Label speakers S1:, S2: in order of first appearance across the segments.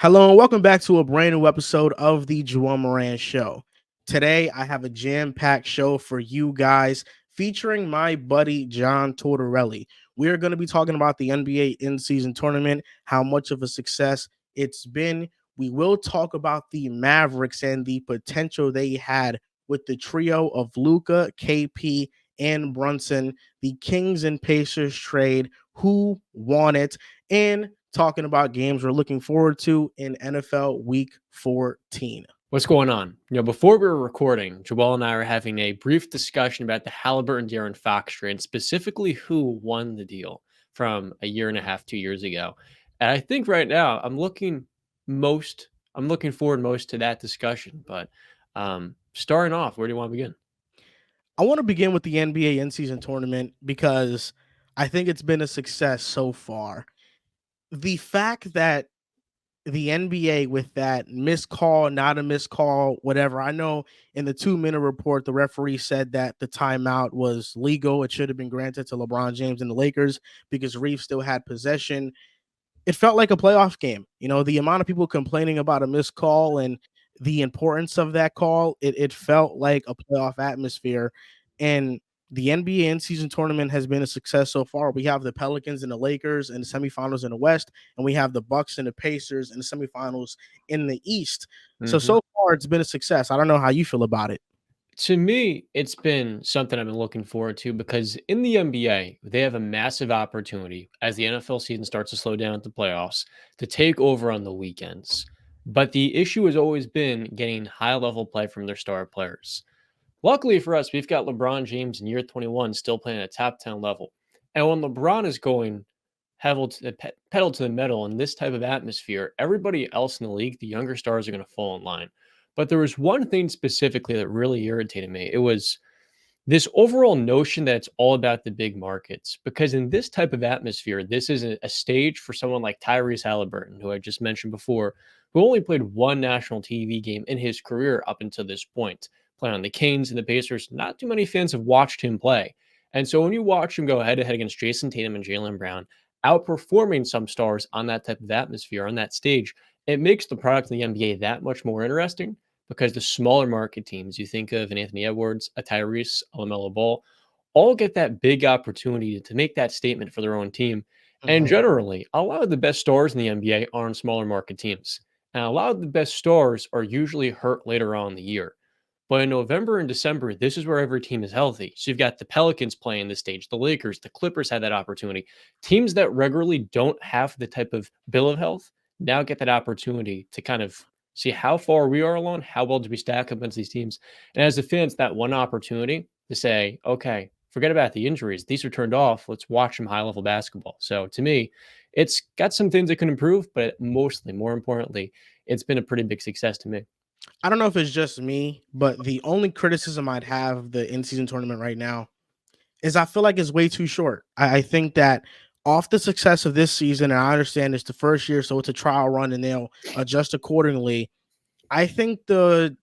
S1: Hello and welcome back to a brand new episode of the Moran Show. Today, I have a jam-packed show for you guys featuring my buddy John Tortorelli. We're going to be talking about the NBA in-season tournament, how much of a success it's been. We will talk about the Mavericks and the potential they had with the trio of Luka, KP, and Brunson, the Kings and Pacers trade, who won it, and talking about games we're looking forward to in NFL Week 14.
S2: What's going on? Before we were recording, Joel and I were having a brief discussion about the Haliburton De'Aaron Fox trade, and specifically who won the deal from a year and a half, 2 years ago. And I think right now I'm looking forward most to that discussion. But starting off, where do you want to begin?
S1: I want to begin with the NBA in-season tournament because I think it's been a success so far. The fact that the NBA with that missed call, not a missed call, whatever. I know in the 2-minute report, the referee said that the timeout was legal. It should have been granted to LeBron James and the Lakers because Reeves still had possession. It felt like a playoff game. You know, the amount of people complaining about a missed call and the importance of that call, it felt like a playoff atmosphere. And the NBA in-season tournament has been a success so far. We have the Pelicans and the Lakers in the semifinals in the West, and we have the Bucks and the Pacers in the semifinals in the East. So far, it's been a success. I don't know how you feel about it.
S2: To me, it's been something I've been looking forward to because in the NBA, they have a massive opportunity as the NFL season starts to slow down at the playoffs to take over on the weekends. But the issue has always been getting high level play from their star players. Luckily for us, we've got LeBron James in year 21 still playing at top 10 level. And when LeBron is going pedal to the metal in this type of atmosphere, everybody else in the league, the younger stars, are going to fall in line. But there was one thing specifically that really irritated me. It was this overall notion that it's all about the big markets. Because in this type of atmosphere, this is a stage for someone like Tyrese Haliburton, who I just mentioned before, who only played one national TV game in his career up until this point. Playing on the Kings and the Pacers, not too many fans have watched him play. And so when you watch him go head-to-head against Jason Tatum and Jaylen Brown, outperforming some stars on that type of atmosphere, on that stage, it makes the product in the NBA that much more interesting because the smaller market teams, you think of an Anthony Edwards, a Tyrese, a LaMelo Ball, all get that big opportunity to make that statement for their own team. And generally, a lot of the best stars in the NBA are on smaller market teams. And a lot of the best stars are usually hurt later on in the year. But in November and December, this is where every team is healthy. So you've got the Pelicans playing this stage, the Lakers, the Clippers had that opportunity. Teams that regularly don't have the type of bill of health now get that opportunity to kind of see how far we are along, how well do we stack up against these teams. And as a fan, it's that one opportunity to say, okay, forget about the injuries. These are turned off. Let's watch some high-level basketball. So to me, it's got some things that can improve, but mostly, more importantly, it's been a pretty big success to me.
S1: I don't know if it's just me, but the only criticism I'd have of the in-season tournament right now is I feel like it's way too short. I think that off the success of this season, and I understand it's the first year, so it's a trial run and they'll adjust accordingly. I think the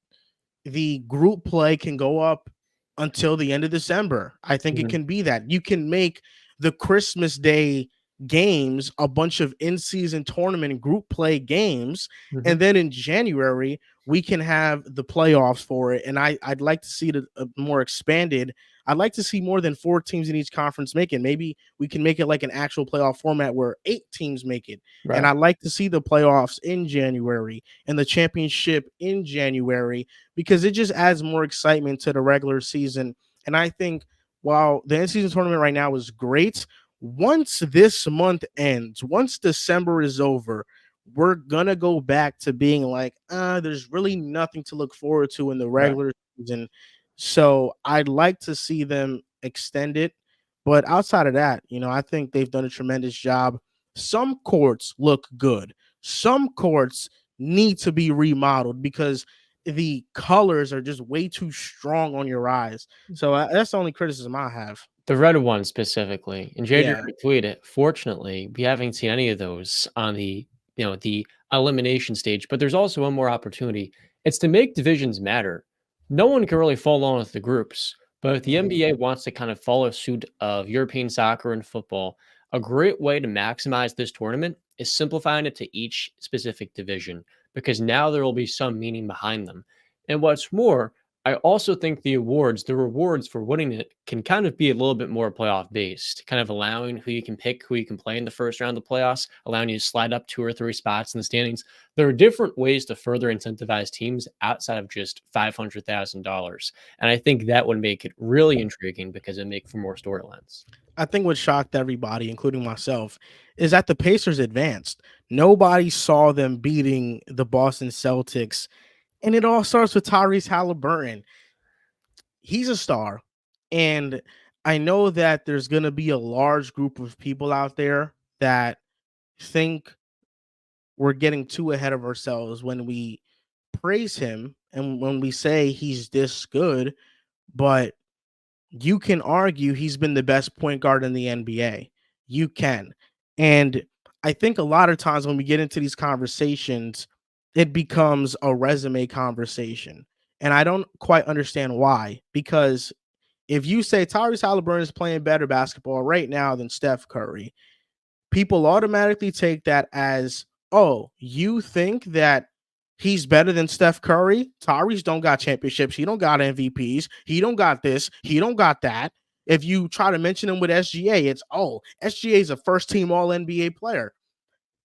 S1: group play can go up until the end of December. I think it can be that. You can make the Christmas Day games a bunch of in-season tournament group play games, and then in January we can have the playoffs for it. And I'd like to see it more expanded. I'd like to see more than 4 teams in each conference make it. Maybe we can make it like an actual playoff format where 8 teams make it. Right. And I'd like to see the playoffs in January and the championship in January because it just adds more excitement to the regular season. And I think while the in-season tournament right now is great, once this month ends, once December is over, we're going to go back to being like, there's really nothing to look forward to in the regular season. So I'd like to see them extend it. But outside of that, I think they've done a tremendous job. Some courts look good. Some courts need to be remodeled because the colors are just way too strong on your eyes. So that's the only criticism I have.
S2: The red one specifically. And JJ tweeted, fortunately, we haven't seen any of those on the elimination stage, but there's also one more opportunity. It's to make divisions matter. No one can really fall along with the groups, but if the NBA wants to kind of follow suit of European soccer and football, a great way to maximize this tournament is simplifying it to each specific division because now there will be some meaning behind them. And what's more, I also think the rewards for winning it can kind of be a little bit more playoff based, kind of allowing who you can pick, who you can play in the first round of the playoffs, allowing you to slide up 2 or 3 spots in the standings. There are different ways to further incentivize teams outside of just $500,000. And I think that would make it really intriguing because it make for more storylines.
S1: I think what shocked everybody, including myself, is that the Pacers advanced. Nobody saw them beating the Boston Celtics. And it all starts with Tyrese Haliburton. He's a star. And I know that there's going to be a large group of people out there that think we're getting too ahead of ourselves when we praise him and when we say he's this good. But you can argue he's been the best point guard in the NBA. You can. And I think a lot of times when we get into these conversations, it becomes a resume conversation. And I don't quite understand why. Because if you say Tyrese Haliburton is playing better basketball right now than Steph Curry, people automatically take that as, oh, you think that he's better than Steph Curry? Tyrese don't got championships. He don't got MVPs. He don't got this. He don't got that. If you try to mention him with SGA, it's, oh, SGA is a first team All NBA player.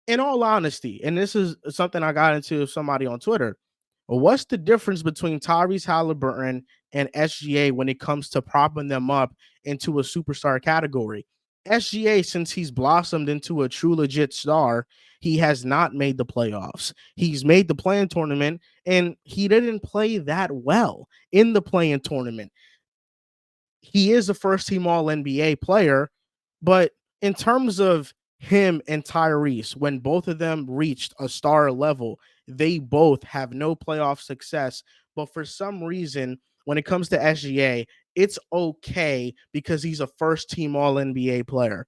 S1: In all honesty, and this is something I got into with somebody on Twitter, what's the difference between Tyrese Haliburton and SGA when it comes to propping them up into a superstar category? SGA, since he's blossomed into a true legit star, he has not made the playoffs. He's made the play-in tournament, and he didn't play that well in the play-in tournament. He is a first team All NBA player, but in terms of him and Tyrese, when both of them reached a star level, they both have no playoff success. But for some reason, when it comes to SGA, it's okay because he's a first team All NBA player.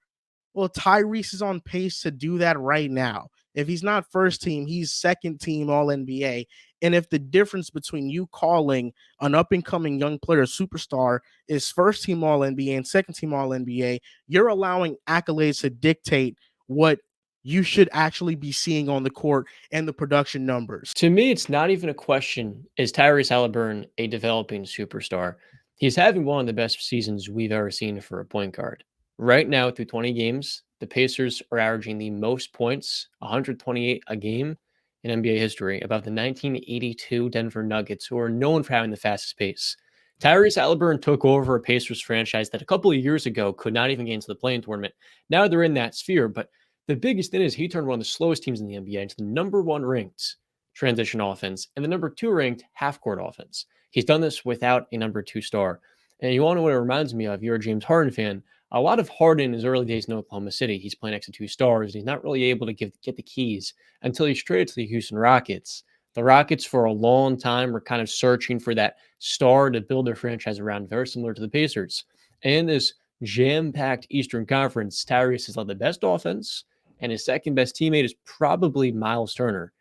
S1: Well, Tyrese is on pace to do that right now. If he's not first team, he's second team All NBA. And if the difference between you calling an up and coming young player a superstar is first team All NBA and second team All NBA, you're allowing accolades to dictate what you should actually be seeing on the court and the production numbers.
S2: To me, it's not even a question, is Tyrese Haliburton a developing superstar? He's having one of the best seasons we've ever seen for a point guard. Right now, through 20 games, the Pacers are averaging the most points, 128 a game in NBA history, above the 1982 Denver Nuggets, who are known for having the fastest pace. Tyrese Haliburton took over a Pacers franchise that a couple of years ago could not even get into the play-in tournament. Now they're in that sphere, but the biggest thing is he turned one of the slowest teams in the NBA into the number one ranked transition offense and the number two ranked half court offense. He's done this without a number two star. And you want to know what it reminds me of? You're a James Harden fan. A lot of Harden in his early days in Oklahoma City, he's playing next to two stars. And he's not really able to get the keys until he's traded to the Houston Rockets. The Rockets, for a long time, were kind of searching for that star to build their franchise around, very similar to the Pacers. And this jam-packed Eastern Conference, Tyrese has led the best offense, and his second best teammate is probably Miles Turner.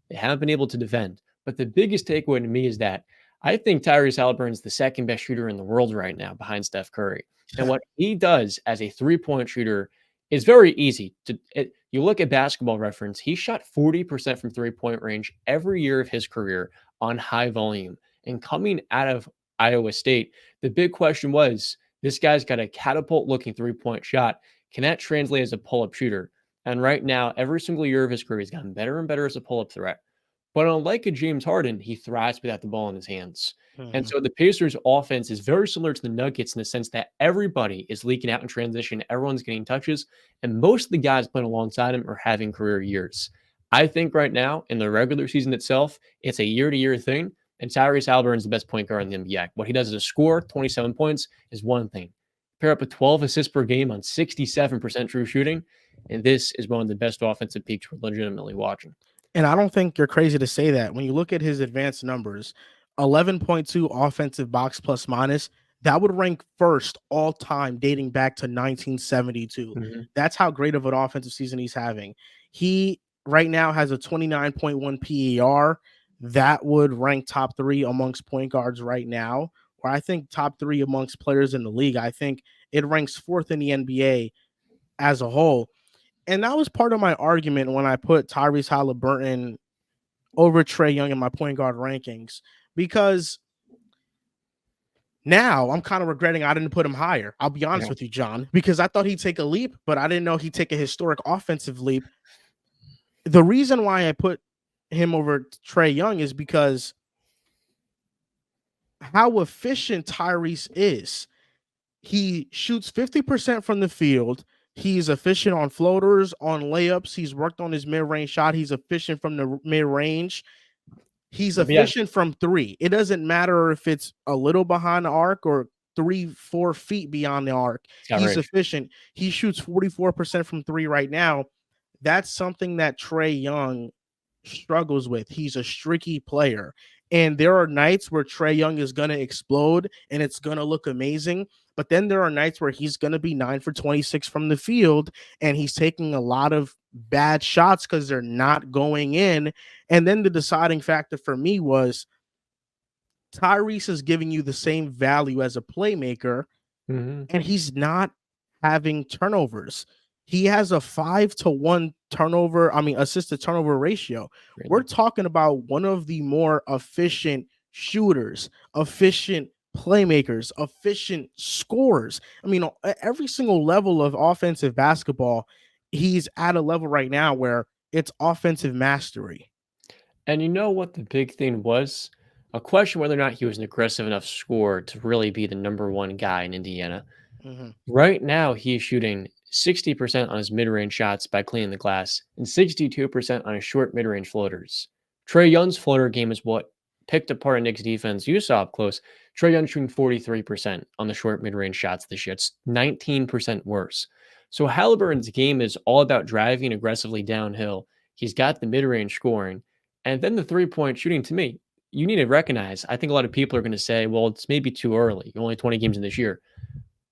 S2: They haven't been able to defend. But the biggest takeaway to me is that I think Tyrese Haliburton is the second best shooter in the world right now behind Steph Curry. And what he does as a three-point shooter is very easy. You look at Basketball Reference, he shot 40% from three-point range every year of his career on high volume. And coming out of Iowa State, the big question was, this guy's got a catapult-looking three-point shot. Can that translate as a pull-up shooter? And right now, every single year of his career, he's gotten better and better as a pull-up threat. But unlike a James Harden, he thrives without the ball in his hands. And so the Pacers offense is very similar to the Nuggets in the sense that everybody is leaking out in transition. Everyone's getting touches. And most of the guys playing alongside him are having career years. I think right now, in the regular season itself, it's a year-to-year thing. And Tyrese Haliburton is the best point guard in the NBA. What he does as a scorer, 27 points, is one thing. Pair up with 12 assists per game on 67% true shooting. And this is one of the best offensive peaks we're legitimately watching.
S1: And I don't think you're crazy to say that. When you look at his advanced numbers, 11.2 offensive box plus minus, that would rank first all time dating back to 1972.
S2: Mm-hmm.
S1: That's how great of an offensive season he's having. He right now has a 29.1 PER. That would rank top 3 amongst point guards right now, or I think top 3 amongst players in the league. I think it ranks 4th in the NBA as a whole. And that was part of my argument when I put Tyrese Haliburton over Trae Young in my point guard rankings, because now I'm kind of regretting I didn't put him higher. I'll be honest
S2: Yeah.
S1: with you, John, because I thought he'd take a leap, but I didn't know he'd take a historic offensive leap. The reason why I put him over Trae Young is because how efficient Tyrese is. He shoots 50% from the field. He's efficient on floaters, on layups. He's worked on his mid-range shot. He's efficient from the mid-range. He's
S2: Yeah,
S1: efficient from three. It doesn't matter if it's a little behind the arc or 3-4 feet beyond the arc.
S2: he's got
S1: He's
S2: range.
S1: efficient. He shoots 44% from three right now. That's something that Trae Young struggles with. He's a streaky player. And there are nights where Trae Young is going to explode and it's going to look amazing. But then there are nights where he's going to be 9 for 26 from the field and he's taking a lot of bad shots because they're not going in. And then the deciding factor for me was Tyrese is giving you the same value as a playmaker,
S2: Mhm.
S1: and he's not having turnovers. He has a 5-to-1 assist to turnover ratio. We're
S2: Really.
S1: talking about one of the more efficient shooters, efficient playmakers, efficient scorers. I mean, at every single level of offensive basketball, he's at a level right now where it's offensive mastery.
S2: And you know what the big thing was? A question whether or not he was an aggressive enough scorer to really be the number one guy in Indiana.
S1: Mhm.
S2: Right now, he's shooting 60% on his mid-range shots by cleaning the glass and 62% on his short mid-range floaters. Trae Young's floater game is what picked apart Knicks defense. You saw up close. Trae Young shooting 43% on the short mid-range shots this year. It's 19% worse. So Halliburton's game is all about driving aggressively downhill. He's got the mid-range scoring. And then the three-point shooting, to me, you need to recognize, I think a lot of people are going to say, well, it's maybe too early. You're only 20 games in this year.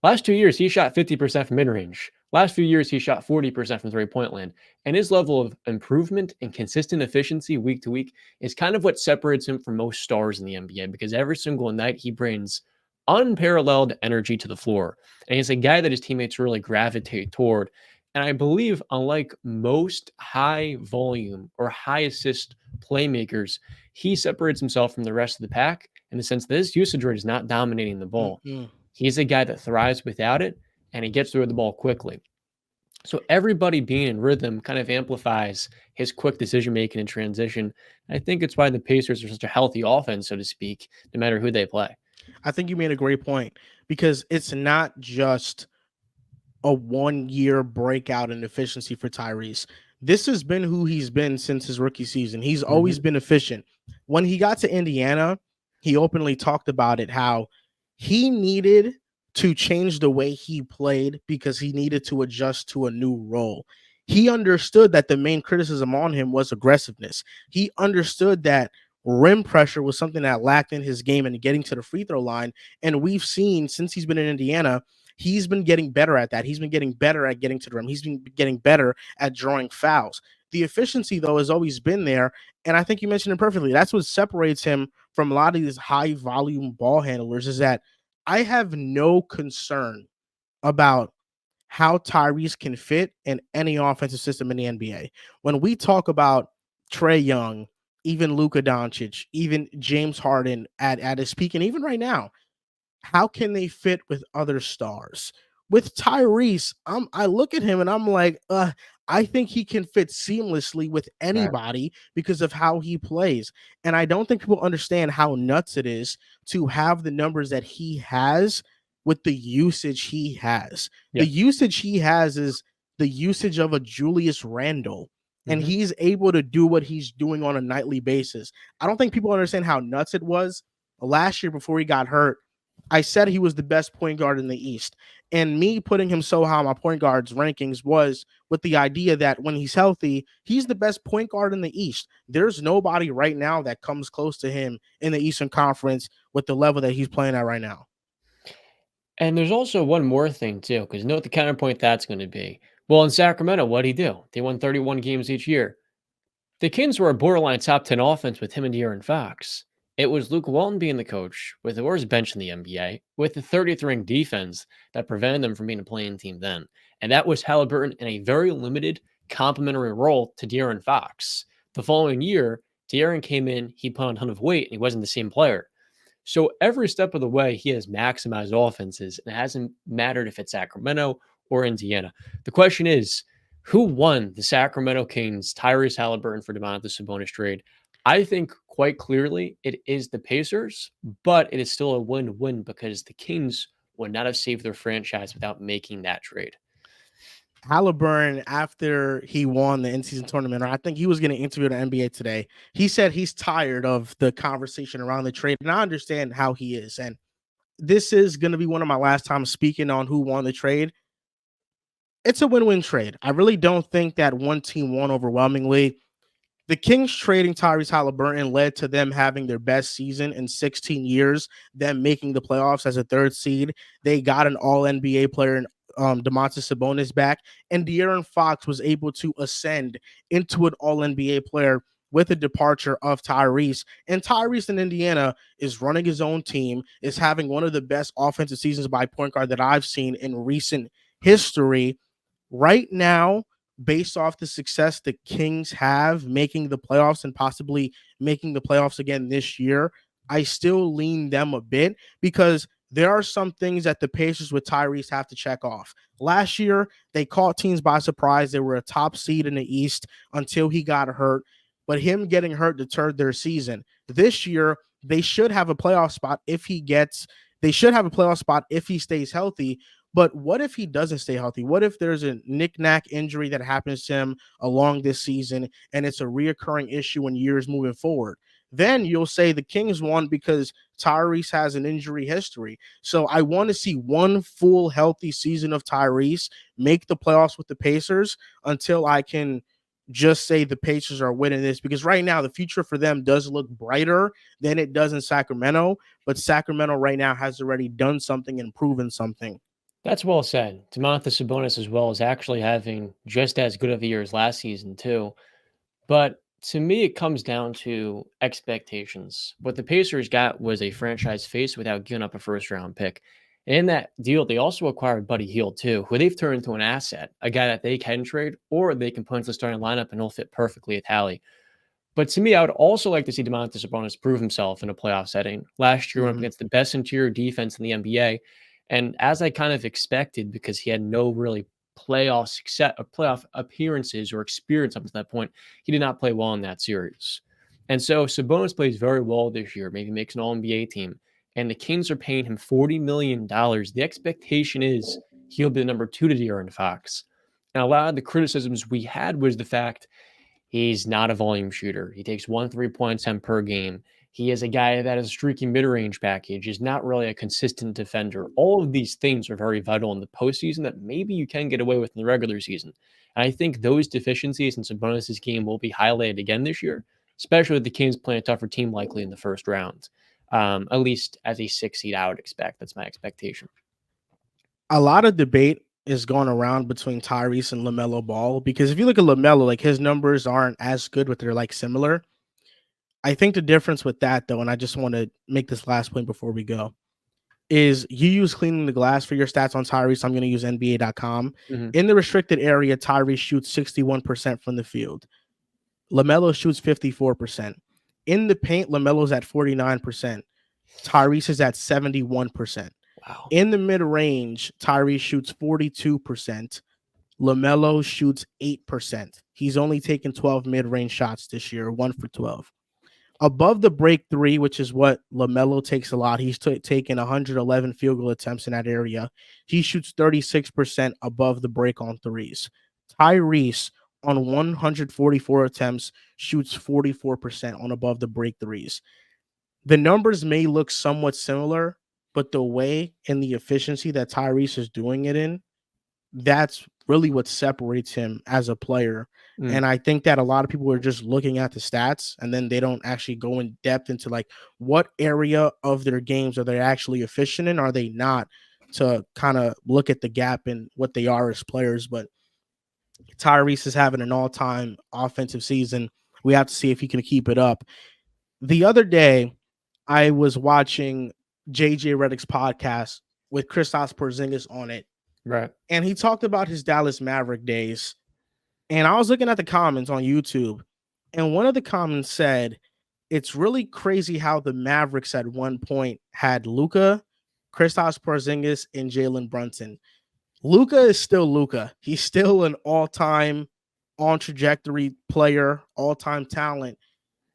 S2: Last 2 years, he shot 50% from mid-range. Last few years, he shot 40% from three-point land. And his level of improvement and consistent efficiency week to week is kind of what separates him from most stars in the NBA, because every single night he brings unparalleled energy to the floor. And he's a guy that his teammates really gravitate toward. And I believe, unlike most high volume or high assist playmakers, he separates himself from the rest of the pack in the sense that his usage rate is not dominating the ball.
S1: Mm-mm.
S2: He's a guy that thrives without it, and he gets through the ball quickly. So everybody being in rhythm kind of amplifies his quick decision making and transition. I think it's why the Pacers are such a healthy offense, so to speak, no matter who they play.
S1: I think you made a great point because it's not just a 1 year breakout in efficiency for Tyrese. This has been who he's been since his rookie season. He's always
S2: Mhm.
S1: been efficient. When he got to Indiana, he openly talked about it, how he needed to change the way he played because he needed to adjust to a new role. He understood that the main criticism on him was aggressiveness. He understood that rim pressure was something that lacked in his game and getting to the free throw line. And we've seen since he's been in Indiana, he's been getting better at that. He's been getting better at getting to the rim. He's been getting better at drawing fouls. The efficiency, though, has always been there. And I think you mentioned it perfectly. That's what separates him from a lot of these high volume ball handlers, is that I have no concern about how Tyrese can fit in any offensive system in the NBA. When we talk about Trae Young, even Luka Doncic, even James Harden at his peak, and even right now, how can they fit with other stars? With Tyrese, I look at him and I'm like, I think he can fit seamlessly with
S2: Right.
S1: anybody because of how he plays. And I don't think people understand how nuts it is to have the numbers that he has with the usage he has. The
S2: Yeah.
S1: usage he has is the usage of a Julius Randle. And
S2: Mhm.
S1: he's able to do what he's doing on a nightly basis. I don't think people understand how nuts it was last year before he got hurt. I said he was the best point guard in the East. And me putting him so high on my point guards rankings was with the idea that when he's healthy, he's the best point guard in the East. There's nobody right now that comes close to him in the Eastern Conference with the level that he's playing at right now.
S2: And there's also one more thing too, because you know what the counterpoint that's going to be. Well, in Sacramento, what would he do? They won 31 games each year. The Kings were a borderline top 10 offense with him and De'Aaron Fox. It was Luke Walton being the coach with the worst bench in the NBA, with the 30th ranked defense that prevented them from being a playing team then. and that was Halliburton in a very limited complementary role to De'Aaron Fox. The following year, De'Aaron came in, he put on a ton of weight, and he wasn't the same player. So every step of the way, he has maximized offenses, and it hasn't mattered if it's Sacramento or Indiana. The question is, who won the Sacramento Kings Tyrese Haliburton for Domantas Sabonis trade? I think quite clearly it is the Pacers, but it is still a win-win because the Kings would not have saved their franchise without making that trade.
S1: Halliburton, after he won the in-season tournament, or I think he was getting interviewed at NBA today, he said he's tired of the conversation around the trade, and I understand how he is. And this is going to be one of my last times speaking on who won the trade. It's a win-win trade. I really don't think that one team won overwhelmingly. The Kings trading Tyrese Haliburton led to them having their best season in 16 years, them making the playoffs as a third seed. They got an all-NBA player in Domantas Sabonis back, and De'Aaron Fox was able to ascend into an all-NBA player with the departure of Tyrese. And Tyrese in Indiana is running his own team, is having one of the best offensive seasons by point guard that I've seen in recent history. Right now, based off the success the Kings have making the playoffs and possibly making the playoffs again this year, I still lean them a bit because there are some things that the Pacers with Tyrese have to check off. Last year, they caught teams by surprise. They were a top seed in the East until he got hurt, but him getting hurt deterred their season. This year, they should have a playoff spot if he stays healthy. But what if he doesn't stay healthy? What if there's a knick-knack injury that happens to him along this season and it's a reoccurring issue in years moving forward? Then you'll say the Kings won because Tyrese has an injury history. So I want to see one full healthy season of Tyrese make the playoffs with the Pacers until I can just say the Pacers are winning this, because right now the future for them does look brighter than it does in Sacramento, but Sacramento right now has already done something and proven something.
S2: That's well said. Domantas Sabonis as well is actually having just as good of a year as last season too. But to me, it comes down to expectations. What the Pacers got was a franchise face without giving up a first round pick. And in that deal, they also acquired Buddy Hield too, who they've turned into an asset, a guy that they can trade or they can put into the starting lineup and he'll fit perfectly with Hallie. But to me, I would also like to see Domantas Sabonis prove himself in a playoff setting. Last year, went up against the best interior defense in the NBA. And as I kind of expected, because he had no really playoff success or playoff appearances or experience up to that point, he did not play well in that series. And so Sabonis plays very well this year, maybe makes an all NBA team. And the Kings are paying him $40 million. The expectation is he'll be the number 2 to De'Aaron Fox. And a lot of the criticisms we had was the fact he's not a volume shooter. He takes 1 3-point attempt per game. He is a guy that has a streaky mid-range package. He's not really a consistent defender. All of these things are very vital in the postseason that maybe you can get away with in the regular season. And I think those deficiencies in Sabonis' game will be highlighted again this year, especially with the Kings playing a tougher team likely in the first round. At least as a 6 seed, I would expect. That's my expectation.
S1: A lot of debate is going around between Tyrese and LaMelo Ball, because if you look at LaMelo, like his numbers aren't as good, but they're like similar. I think the difference with that, though, and I just want to make this last point before we go, is you use cleaning the glass for your stats on Tyrese. I'm going to use NBA.com.
S2: Mm-hmm.
S1: In the restricted area, Tyrese shoots 61% from the field. LaMelo shoots 54%. In the paint, LaMelo's at 49%. Tyrese is at 71%.
S2: Wow.
S1: In the mid-range, Tyrese shoots 42%. LaMelo shoots 8%. He's only taken 12 mid-range shots this year, 1 for 12. Above the break 3, which is what LaMelo takes a lot, he's taken 111 field goal attempts in that area. He shoots 36% above the break on threes. Tyrese, on 144 attempts, shoots 44% on above the break threes. The numbers may look somewhat similar, but the way and the efficiency that Tyrese is doing it in, that's really what separates him as a player. And I think that a lot of people are just looking at the stats and then they don't actually go in depth into like what area of their games are they actually efficient in, are they not, to kind of look at the gap in what they are as players. But Tyrese is having an all-time offensive season. We have to see if he can keep it up. The other day, I was watching JJ Redick's podcast with Kristaps Porzingis on it,
S2: Right.
S1: And he talked about his Dallas Maverick days. And I was looking at the comments on YouTube, and one of the comments said, "It's really crazy how the Mavericks at one point had Luka, Kristaps Porzingis, and Jalen Brunson. Luka is still Luka. He's still an all-time on trajectory player, all-time talent.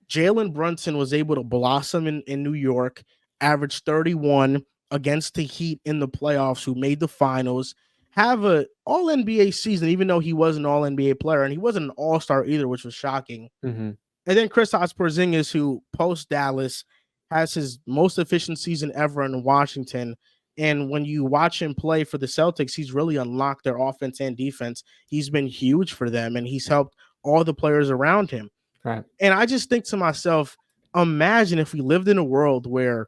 S1: Jalen Brunson was able to blossom in New York, average 31 against the Heat in the playoffs, who made the finals, have a all NBA season, even though he was an all NBA player, and he wasn't an all-star either, which was shocking.
S2: Hmm.
S1: And then Kristaps Porzingis, who post Dallas has his most efficient season ever in Washington. And when you watch him play for the Celtics, he's really unlocked their offense and defense. He's been huge for them, and he's helped all the players around him.
S2: Right.
S1: And I just think to myself, imagine if we lived in a world where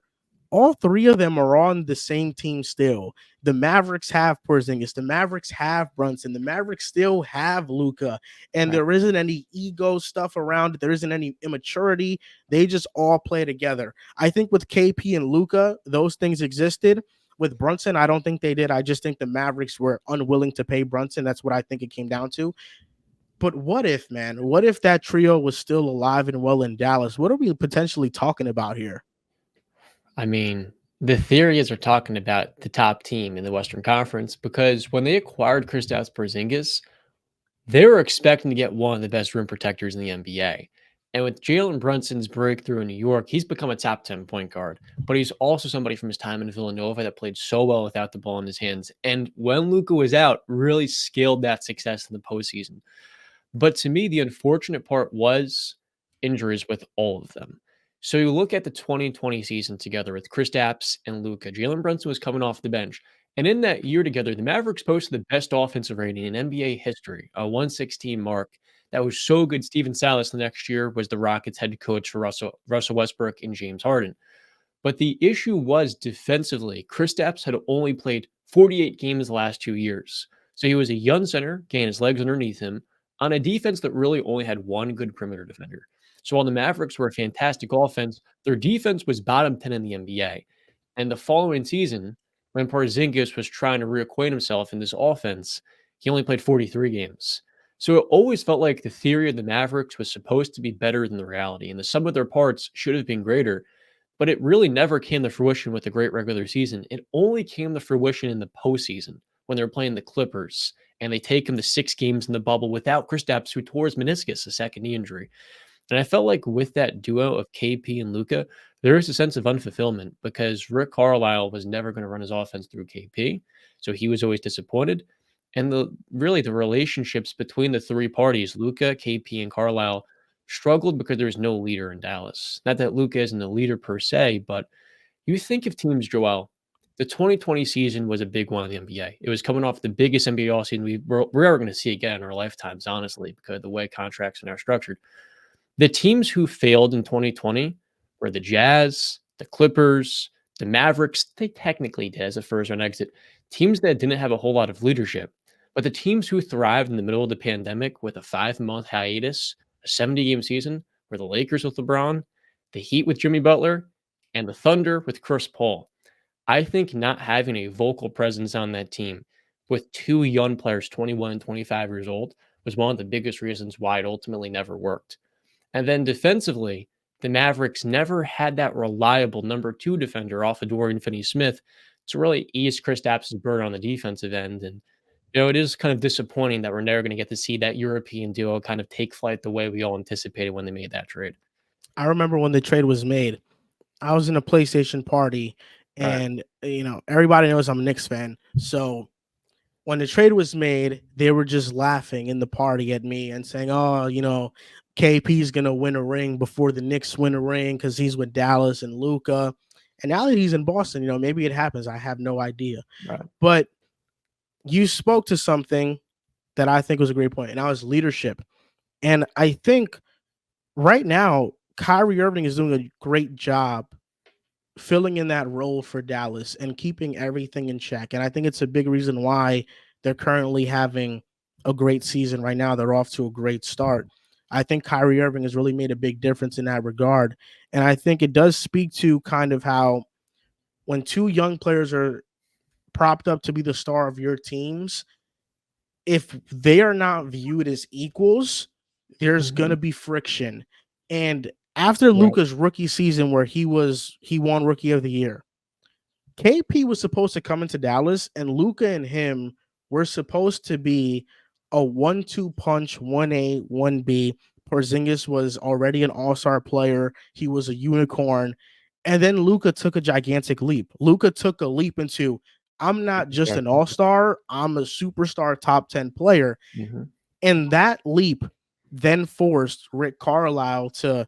S1: all three of them are on the same team still. The Mavericks have Porzingis, the Mavericks have Brunson, the Mavericks still have Luka, and
S2: Right.
S1: there isn't any ego stuff around it. There isn't any immaturity. They just all play together. I think with KP and Luka, those things existed. With Brunson, I don't think they did. I just think the Mavericks were unwilling to pay Brunson. That's what I think it came down to. But what if, man? What if that trio was still alive and well in Dallas? What are we potentially talking about here?
S2: I mean, the theory is we're talking about the top team in the Western Conference because when they acquired Kristaps Porzingis, they were expecting to get one of the best rim protectors in the NBA. And with Jalen Brunson's breakthrough in New York, he's become a top 10 point guard. But he's also somebody from his time in Villanova that played so well without the ball in his hands. And when Luka was out, really scaled that success in the postseason. But to me, the unfortunate part was injuries with all of them. So you look at the 2020 season together with Kristaps and Luka. Jalen Brunson was coming off the bench. And in that year together, the Mavericks posted the best offensive rating in NBA history, a 116 mark. That was so good. Steven Silas the next year was the Rockets head coach for Russell Westbrook and James Harden. But the issue was defensively, Kristaps had only played 48 games the last 2 years. So he was a young center, getting his legs underneath him, on a defense that really only had one good perimeter defender. So while the Mavericks were a fantastic offense, their defense was bottom 10 in the NBA. And the following season, when Porzingis was trying to reacquaint himself in this offense, he only played 43 games. So it always felt like the theory of the Mavericks was supposed to be better than the reality, and the sum of their parts should have been greater, but it really never came to fruition with a great regular season. It only came to fruition in the postseason when they were playing the Clippers and they take him to 6 games in the bubble without Kristaps, who tore his meniscus, a second knee injury. And I felt like with that duo of KP and Luca, there is a sense of unfulfillment because Rick Carlisle was never going to run his offense through KP. So he was always disappointed. And the relationships between the three parties, Luca, KP, and Carlisle, struggled because there's no leader in Dallas. Not that Luca isn't a leader per se, but you think of teams, Joel. The 2020 season was a big one in the NBA. It was coming off the biggest NBA all season we're ever going to see again in our lifetimes, honestly, because of the way contracts are now structured. The teams who failed in 2020 were the Jazz, the Clippers, the Mavericks. They technically did as a first round exit. Teams that didn't have a whole lot of leadership. But the teams who thrived in the middle of the pandemic with a 5 month hiatus, a 70-game season, were the Lakers with LeBron, the Heat with Jimmy Butler, and the Thunder with Chris Paul. I think not having a vocal presence on that team with two young players, 21 and 25 years old, was one of the biggest reasons why it ultimately never worked. And then defensively, the Mavericks never had that reliable number two defender off of Dorian Finney-Smith to really ease Kristaps' burden on the defensive end. And it is kind of disappointing that we're never going to get to see that European duo kind of take flight the way we all anticipated when they made that trade.
S1: I remember when the trade was made, I was in a PlayStation party,
S2: Right.
S1: and everybody knows I'm a Knicks fan. So when the trade was made, they were just laughing in the party at me and saying, "Oh, KP's gonna win a ring before the Knicks win a ring because he's with Dallas and Luca." And now that he's in Boston, maybe it happens. I have no idea.
S2: Right.
S1: But you spoke to something that I think was a great point, and that was leadership. And I think right now, Kyrie Irving is doing a great job filling in that role for Dallas and keeping everything in check. And I think it's a big reason why they're currently having a great season right now. They're off to a great start. I think Kyrie Irving has really made a big difference in that regard. And I think it does speak to kind of how when two young players are propped up to be the star of your teams, if they are not viewed as equals, there's
S2: Mhm.
S1: gonna be friction. And after
S2: Right.
S1: Luka's rookie season where he won rookie of the year, KP was supposed to come into Dallas, and Luka and him were supposed to be a 1-2 punch, 1A, 1B. Porzingis was already an all-star player. He was a unicorn. And then Luka took a gigantic leap. Luka took a leap into, I'm not just
S2: Superstar.
S1: an all-star, I'm a superstar top 10 player.
S2: Mhm.
S1: And that leap then forced Rick Carlisle to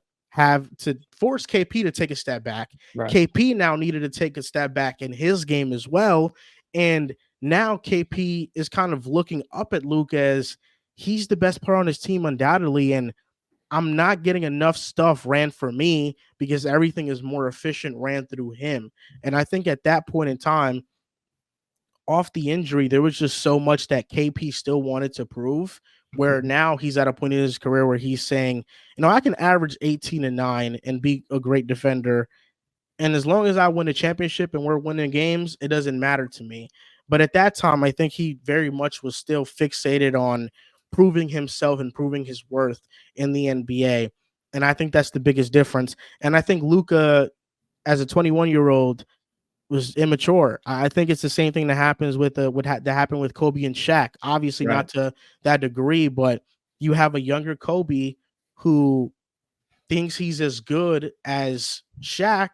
S1: force KP to take a step back.
S2: Right.
S1: KP now needed to take a step back in his game as well. And now KP is kind of looking up at Luke as he's the best player on his team, undoubtedly. And I'm not getting enough stuff ran for me because everything is more efficient ran through him. And I think at that point in time, off the injury, there was just so much that KP still wanted to prove. Where
S2: Mhm.
S1: now he's at a point in his career where he's saying, I can average 18 and 9 and be a great defender. And as long as I win a championship and we're winning games, it doesn't matter to me. But at that time, I think he very much was still fixated on proving himself and proving his worth in the NBA. And I think that's the biggest difference. And I think Luka, as a 21-year-old, was immature. I think it's the same thing that happens with that happened with Kobe and Shaq. Obviously,
S2: Right.
S1: not to that degree, but you have a younger Kobe who thinks he's as good as Shaq,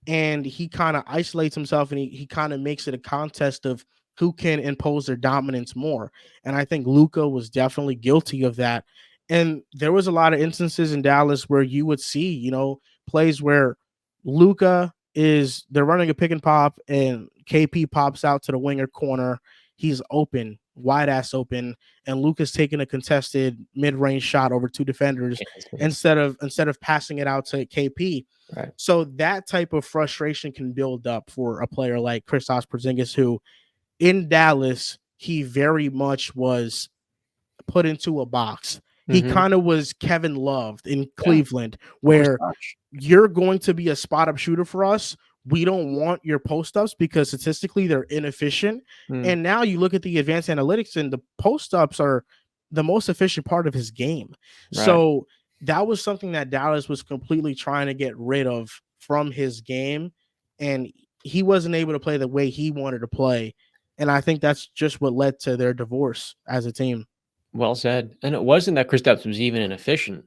S1: and he kind of isolates himself, and he kind of makes it a contest of who can impose their dominance more. And I think Luka was definitely guilty of that. And there was a lot of instances in Dallas where you would see, plays where Luka is they're running a pick and pop, and KP pops out to the winger corner. He's open, wide ass open, and Luka's taking a contested mid range shot over two defenders
S2: Can't space.
S1: instead of passing it out to KP.
S2: Right.
S1: So that type of frustration can build up for a player like Kristaps Porzingis, who in Dallas he very much was put into a box. He
S2: Mhm.
S1: kind of was Kevin Love in
S2: Yeah.
S1: Cleveland,
S2: Force
S1: where
S2: touch.
S1: you're going to be a spot up shooter for us. We don't want your post ups because statistically they're inefficient.
S2: Mm.
S1: And now you look at the advanced analytics, and the post ups are the most efficient part of his game.
S2: Right.
S1: So that was something that Dallas was completely trying to get rid of from his game. And he wasn't able to play the way he wanted to play. And I think that's just what led to their divorce as a team.
S2: Well said. And it wasn't that Kristaps was even inefficient.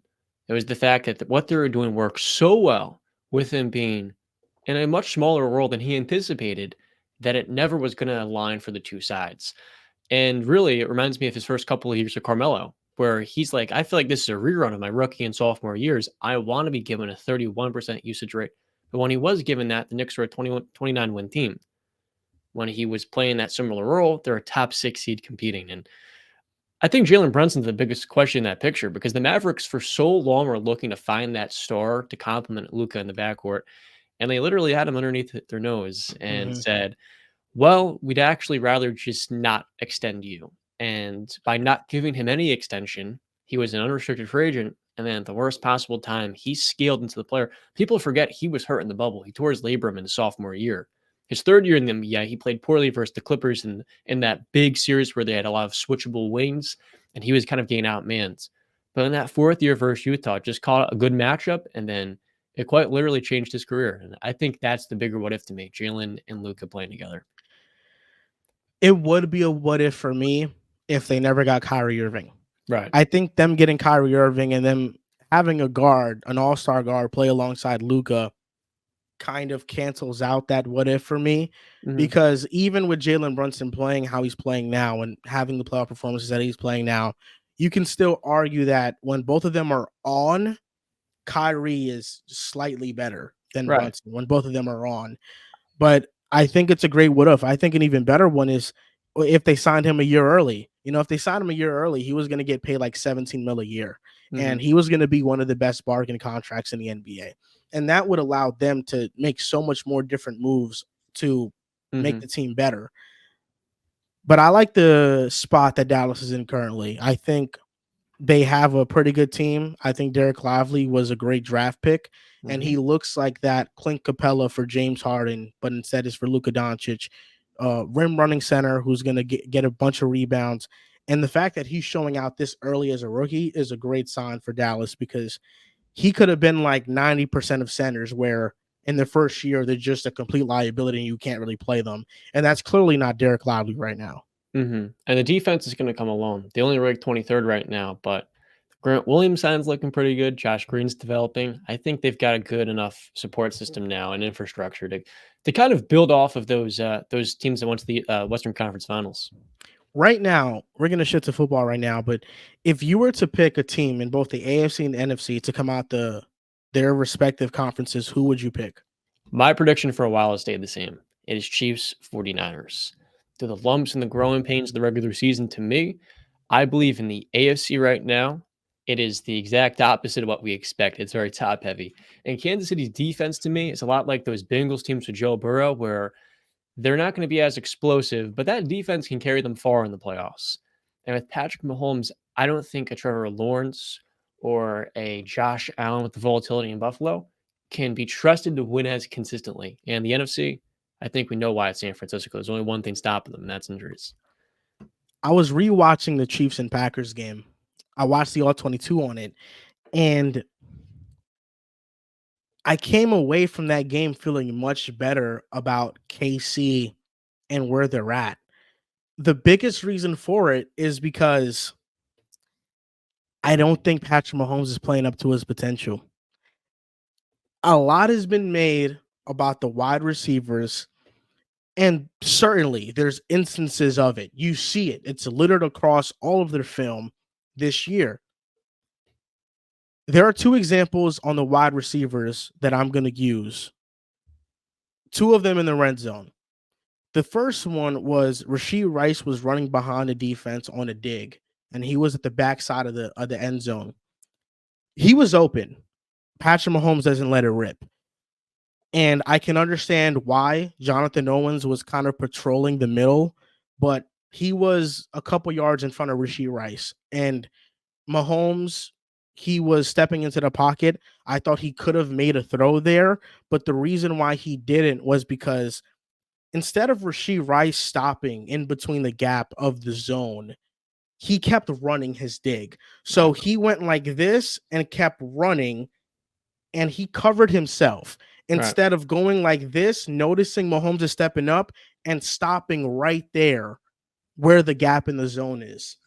S2: It was the fact that what they were doing worked so well with him being in a much smaller role than he anticipated that it never was going to align for the two sides. And really, it reminds me of his first couple of years of Carmelo, where he's like, I feel like this is a rerun of my rookie and sophomore years. I want to be given a 31% usage rate. But when he was given that, the Knicks were a 29 win team. When he was playing that similar role, they're a top 6 seed competing. And I think Jalen Brunson's the biggest question in that picture because the Mavericks for so long were looking to find that star to complement Luka in the backcourt. And they literally had him underneath their nose and
S1: Mm-hmm.
S2: said, well, we'd actually rather just not extend you. And by not giving him any extension, he was an unrestricted free agent. And then at the worst possible time, he scaled into the player. People forget he was hurt in the bubble. He tore his labrum in his sophomore year. His third year in the NBA, he played poorly versus the Clippers in that big series where they had a lot of switchable wings, and he was kind of getting outmanned. But in that fourth year versus Utah, just caught a good matchup, and then it quite literally changed his career. And I think that's the bigger what if to me, Jalen and Luka playing together.
S1: It would be a what if for me if they never got Kyrie Irving.
S2: Right.
S1: I think them getting Kyrie Irving and them having a guard, an all-star guard, play alongside Luka kind of cancels out that what if for me.
S2: Mhm.
S1: Because even with Jalen Brunson playing how he's playing now and having the playoff performances that he's playing now, you can still argue that when both of them are on, Kyrie is slightly better than
S2: Right.
S1: Brunson when both of them are on. But I think it's a great what if. I think an even better one is if they signed him a year early. If they signed him a year early, he was going to get paid like 17 mil a year.
S2: Mhm.
S1: And he was going to be one of the best bargain contracts in the NBA. And that would allow them to make so much more different moves to make
S2: Mhm.
S1: the team better. But I like the spot that Dallas is in currently. I think they have a pretty good team. I think Derek Lively was a great draft pick, and
S2: Mhm.
S1: he looks like that Clint Capella for James Harden, but instead is for Luka Doncic. rim running center who's going to get a bunch of rebounds. And the fact that he's showing out this early as a rookie is a great sign for Dallas because he could have been like 90% of centers where in the first year they're just a complete liability and you can't really play them. And that's clearly not Derek Lively right now.
S2: And the defense is going to come along. They only rank 23rd right now, but Grant Williams sounds looking pretty good. Josh Green's developing. I think they've got a good enough support system now and infrastructure to kind of build off of those teams that went to the Western Conference Finals.
S1: Right now, we're going to shift to football right now, but if you were to pick a team in both the AFC and the NFC to come out their respective conferences, who would you pick?
S2: My prediction for a while has stayed the same. It is Chiefs 49ers. Through the lumps and the growing pains of the regular season, to me, I believe in the AFC right now. It is the exact opposite of what we expect. It's very top heavy. And Kansas City's defense to me is a lot like those Bengals teams with Joe Burrow, where they're not going to be as explosive, but that defense can carry them far in the playoffs. And with Patrick Mahomes, I don't think a Trevor Lawrence or a Josh Allen with the volatility in Buffalo can be trusted to win as consistently. And the NFC, I think we know why it's San Francisco. There's only one thing stopping them, and that's injuries.
S1: I was rewatching the Chiefs and Packers game. I watched the All-22 on it, and I came away from that game feeling much better about KC and where they're at. The biggest reason for it is because I don't think Patrick Mahomes is playing up to his potential. A lot has been made about the wide receivers, and certainly there's instances of it. You see it. It's littered across all of their film this year. There are two examples on the wide receivers that I'm going to use. Two of them in the red zone. The first one was Rashee Rice was running behind the defense on a dig, and he was at the backside of the end zone. He was open. Patrick Mahomes doesn't let it rip. And I can understand why Jonathan Owens was kind of patrolling the middle, but he was a couple yards in front of Rashee Rice. And Mahomes, he was stepping into the pocket. I thought he could have made a throw there, but the reason why he didn't was because instead of Rashee Rice stopping in between the gap of the zone, he kept running his dig. So he went like this and kept running, and he covered himself. Instead of going like this, noticing Mahomes is stepping up and stopping right there where the gap in the zone is.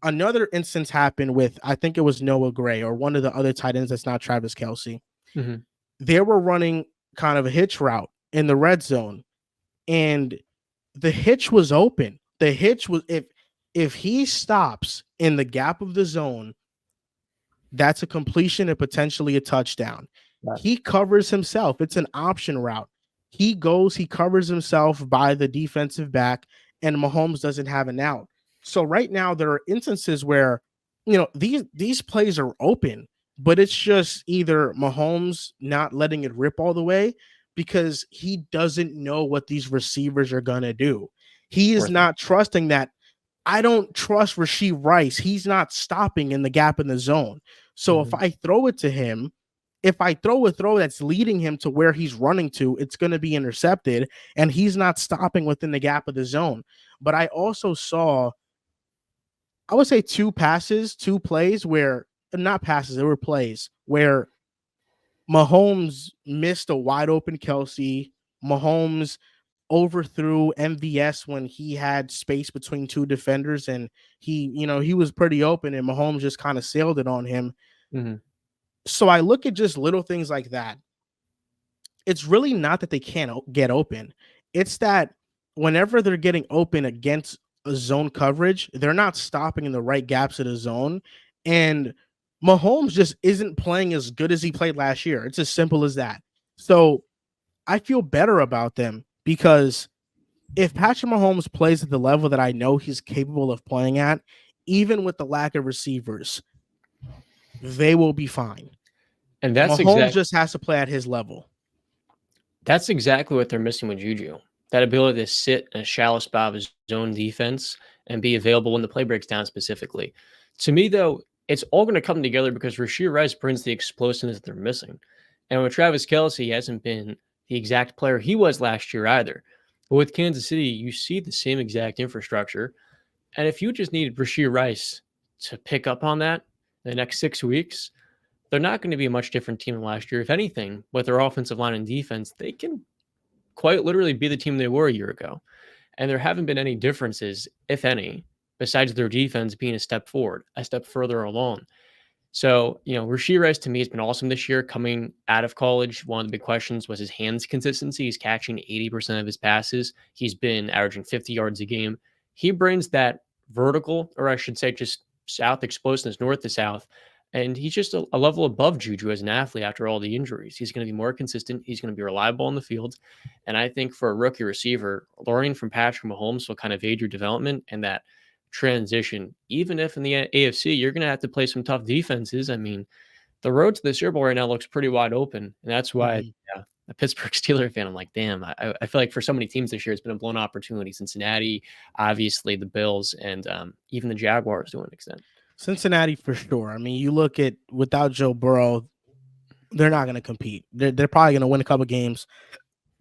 S1: Another instance happened with, I think it was Noah Gray or one of the other tight ends that's not Travis Kelce.
S2: Mm-hmm.
S1: They were running kind of a hitch route in the red zone, and the hitch was open. The hitch was, if he stops in the gap of the zone, that's a completion and potentially a touchdown. Right. He covers himself. It's an option route. He covers himself by the defensive back, and Mahomes doesn't have an out. So right now there are instances where, these plays are open, but it's just either Mahomes not letting it rip all the way because he doesn't know what these receivers are going to do. He is not trusting that. I don't trust Rashee Rice. He's not stopping in the gap in the zone. So if I throw it to him, if I throw a throw that's leading him to where he's running to, it's going to be intercepted, and he's not stopping within the gap of the zone. But I also saw, I would say two plays where, not passes, they were plays where Mahomes missed a wide open Kelce. Mahomes overthrew MVS when he had space between two defenders, and he was pretty open, and Mahomes just kind of sailed it on him.
S2: Mm-hmm.
S1: So I look at just little things like that. It's really not that they can't get open. It's that whenever they're getting open against a zone coverage, they're not stopping in the right gaps of the zone. And Mahomes just isn't playing as good as he played last year. It's as simple as that. So I feel better about them because if Patrick Mahomes plays at the level that I know he's capable of playing at, even with the lack of receivers, they will be fine.
S2: And that's
S1: Mahomes just has to play at his level.
S2: That's exactly what they're missing with Juju. That ability to sit in a shallow spot of his zone defense and be available when the play breaks down specifically. To me, though, it's all going to come together because Rashee Rice brings the explosiveness that they're missing. And with Travis Kelce, he hasn't been the exact player he was last year either. But with Kansas City, you see the same exact infrastructure. And if you just need Rashee Rice to pick up on that in the next 6 weeks, they're not going to be a much different team than last year. If anything, with their offensive line and defense, they can quite literally be the team they were a year ago. And there haven't been any differences, if any, besides their defense being a step forward, a step further along. So, Rashee Rice to me has been awesome this year coming out of college. One of the big questions was his hands consistency. He's catching 80% of his passes. He's been averaging 50 yards a game. He brings that vertical, or I should say, just south explosiveness, north to south. And he's just a level above Juju as an athlete after all the injuries. He's going to be more consistent. He's going to be reliable on the field. And I think for a rookie receiver, learning from Patrick Mahomes will kind of aid your development and that transition. Even if in the AFC you're going to have to play some tough defenses. I mean, the road to the Super Bowl right now looks pretty wide open, and that's why,
S1: Mhm.
S2: yeah, a Pittsburgh Steeler fan, I'm like, damn. I feel like for so many teams this year, it's been a blown opportunity. Cincinnati, obviously, the Bills, and even the Jaguars to an extent.
S1: Cincinnati for sure. I mean, you look at without Joe Burrow, they're not going to compete. They're probably going to win a couple games,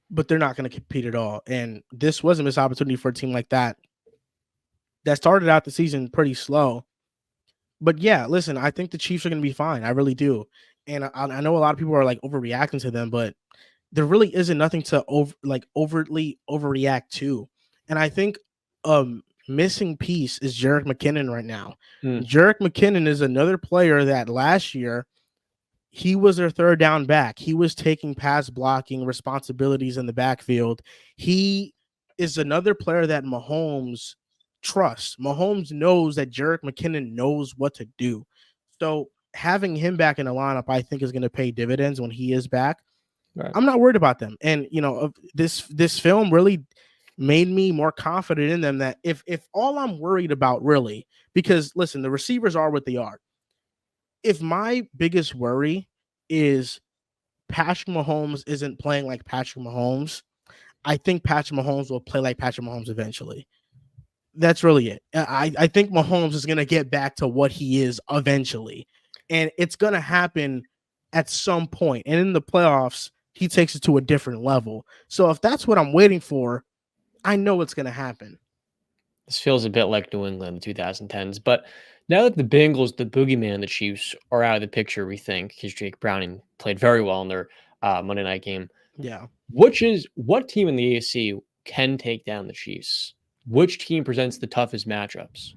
S1: but they're not going to compete at all. And this was a missed opportunity for a team like that started out the season pretty slow. But yeah, listen, I think the Chiefs are going to be fine. I really do. And I know a lot of people are like overreacting to them, but there really isn't nothing to overtly overreact to. And I think missing piece is Jerick McKinnon right now.
S2: Hmm.
S1: Jerick McKinnon is another player that last year he was their third down back. He was taking pass blocking responsibilities in the backfield. He is another player that Mahomes trusts. Mahomes knows that Jerick McKinnon knows what to do. So having him back in the lineup, I think, is going to pay dividends when he is back.
S2: Right.
S1: I'm not worried about them. And this film really made me more confident in them that if all I'm worried about really, because listen, the receivers are what they are. If my biggest worry is Patrick Mahomes isn't playing like Patrick Mahomes, I think Patrick Mahomes will play like Patrick Mahomes eventually. That's really it. I think Mahomes is going to get back to what he is eventually. And it's going to happen at some point. And in the playoffs, he takes it to a different level. So if that's what I'm waiting for, I know it's going to happen.
S2: This feels a bit like New England in the 2010s. But now that the Bengals, the boogeyman, the Chiefs are out of the picture, we think, because Jake Browning played very well in their Monday night game.
S1: Yeah.
S2: What team in the AFC can take down the Chiefs? Which team presents the toughest matchups?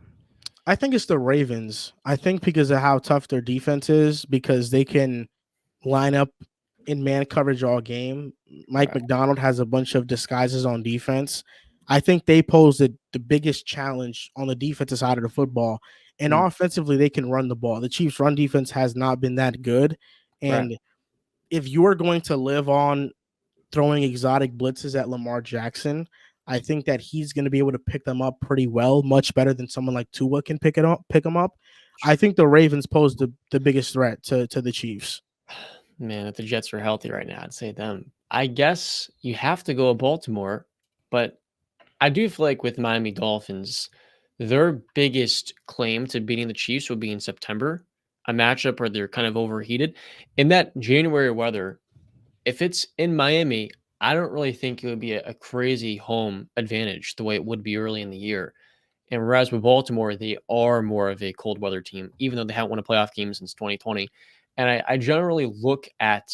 S1: I think it's the Ravens. I think because of how tough their defense is, because they can line up in man coverage all game. Mike
S2: Right.
S1: McDonald has a bunch of disguises on defense. I think they pose the biggest challenge on the defensive side of the football. And
S2: Mm,
S1: offensively, they can run the ball. The Chiefs' run defense has not been that good.
S2: right.
S1: And if you are going to live on throwing exotic blitzes at Lamar Jackson, I think that he's going to be able to pick them up pretty well, much better than someone like Tua can pick them up. I think the Ravens pose the biggest threat to the Chiefs.
S2: Man, if the Jets are healthy right now, I'd say them. I guess you have to go Baltimore, but I do feel like with Miami Dolphins, their biggest claim to beating the Chiefs will be in September, a matchup where they're kind of overheated. In that January weather, if it's in Miami, I don't really think it would be a crazy home advantage the way it would be early in the year. And whereas with Baltimore, they are more of a cold weather team, even though they haven't won a playoff game since 2020. And I generally look at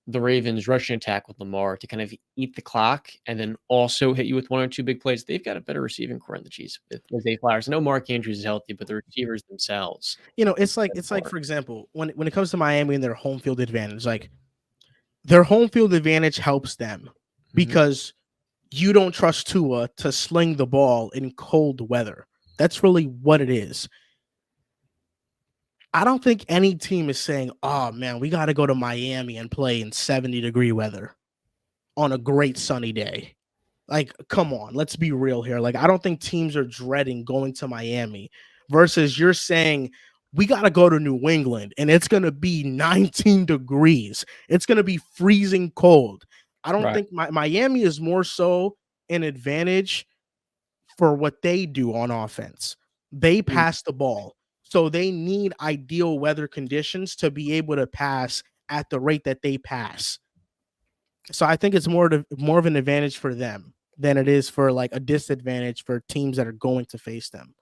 S2: the Ravens' rushing attack with Lamar to kind of eat the clock and then also hit you with one or two big plays. They've got a better receiving core in the Chiefs with Zay Flowers. I know Mark Andrews is healthy, but the receivers themselves
S1: It's like
S2: are.
S1: for example, when it comes to Miami and their home field advantage, like their home field advantage helps them
S2: Mhm.
S1: because you don't trust Tua to sling the ball in cold weather. That's really what it is. I don't think any team is saying, "Oh man, we got to go to Miami and play in 70-degree weather on a great sunny day." Like, come on, let's be real here. Like, I don't think teams are dreading going to Miami versus you're saying we got to go to New England and it's going to be 19 degrees. It's going to be freezing cold. I don't
S2: Right.
S1: think Miami is more so an advantage for what they do on offense. They
S2: Mm.
S1: pass the ball. So they need ideal weather conditions to be able to pass at the rate that they pass. So I think it's more of an advantage for them. than it is for like a disadvantage for teams that are going to face them.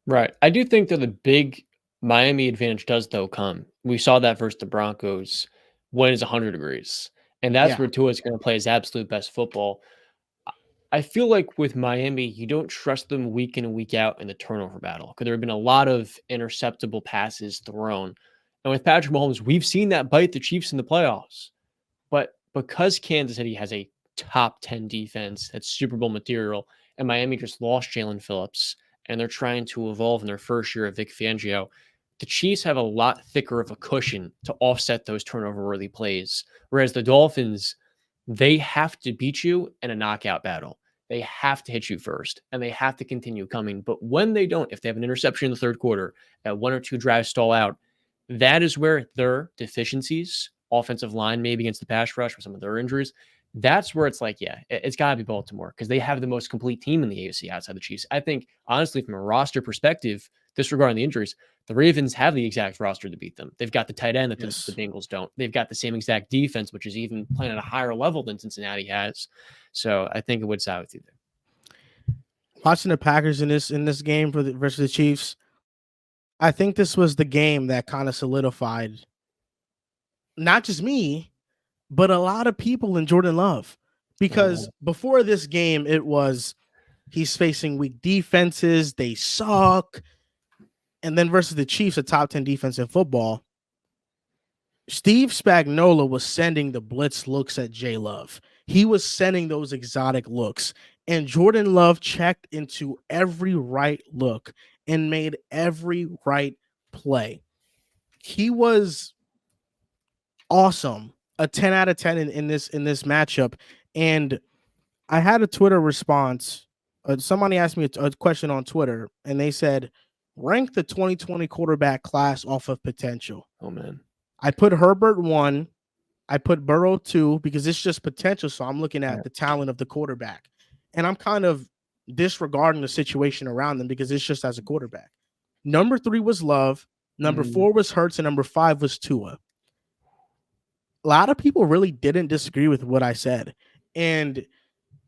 S2: Right. I do think that the big Miami advantage does though come. We saw that versus the Broncos when it's 100 degrees. And that's
S1: Yeah.
S2: where Tua is going to play his absolute best football. I feel like with Miami, you don't trust them week in and week out in the turnover battle because there have been a lot of interceptable passes thrown. And with Patrick Mahomes, we've seen that bite the Chiefs in the playoffs. But because Kansas City has a top 10 defense that's Super Bowl material, and Miami just lost Jalen Phillips, and they're trying to evolve in their first year of Vic Fangio, the Chiefs have a lot thicker of a cushion to offset those turnover-worthy plays. Whereas the Dolphins, they have to beat you in a knockout battle. They have to hit you first, and they have to continue coming. But when they don't, if they have an interception in the third quarter, at one or two drives stall out, that is where their deficiencies, offensive line, maybe against the pass rush with some of their injuries, that's where it's like, yeah, it's got to be Baltimore because they have the most complete team in the AFC outside the Chiefs. I think, honestly, from a roster perspective, disregarding the injuries, the Ravens have the exact roster to beat them. They've got the tight end that the
S1: Yes.
S2: Bengals don't. They've got the same exact defense, which is even playing at a higher level than Cincinnati has. So I think it would side with you there.
S1: Watching the Packers in this game versus the Chiefs, I think this was the game that kind of solidified not just me, but a lot of people in Jordan Love. Because before this game, it was he's facing weak defenses, they suck. And then versus the Chiefs, a top 10 defense in football, Steve Spagnuolo was sending the blitz looks at J Love. He was sending those exotic looks. And Jordan Love checked into every right look and made every right play. He was awesome. A 10 out of 10 in this matchup. And I had a Twitter response. Somebody asked me a question on Twitter, and they said, rank the 2020 quarterback class off of potential.
S2: Oh, man.
S1: I put Herbert 1. I put Burrow 2 because it's just potential. So I'm looking at the talent of the quarterback. And I'm kind of disregarding the situation around them because it's just as a quarterback. Number 3 was Love. Number 4 was Hurts. And number 5 was Tua. A lot of people really didn't disagree with what I said. And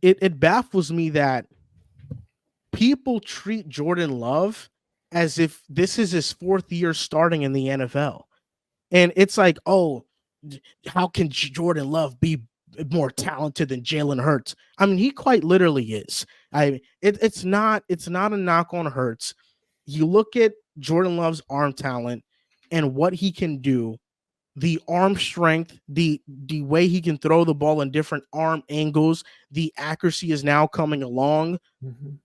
S1: it baffles me that people treat Jordan Love as if this is his 4th year starting in the NFL. And it's like, oh, how can Jordan Love be more talented than Jalen Hurts? I mean, he quite literally is. It's not a knock on Hurts. You look at Jordan Love's arm talent and what he can do, the arm strength, the way he can throw the ball in different arm angles, the accuracy is now coming along. Mm-hmm.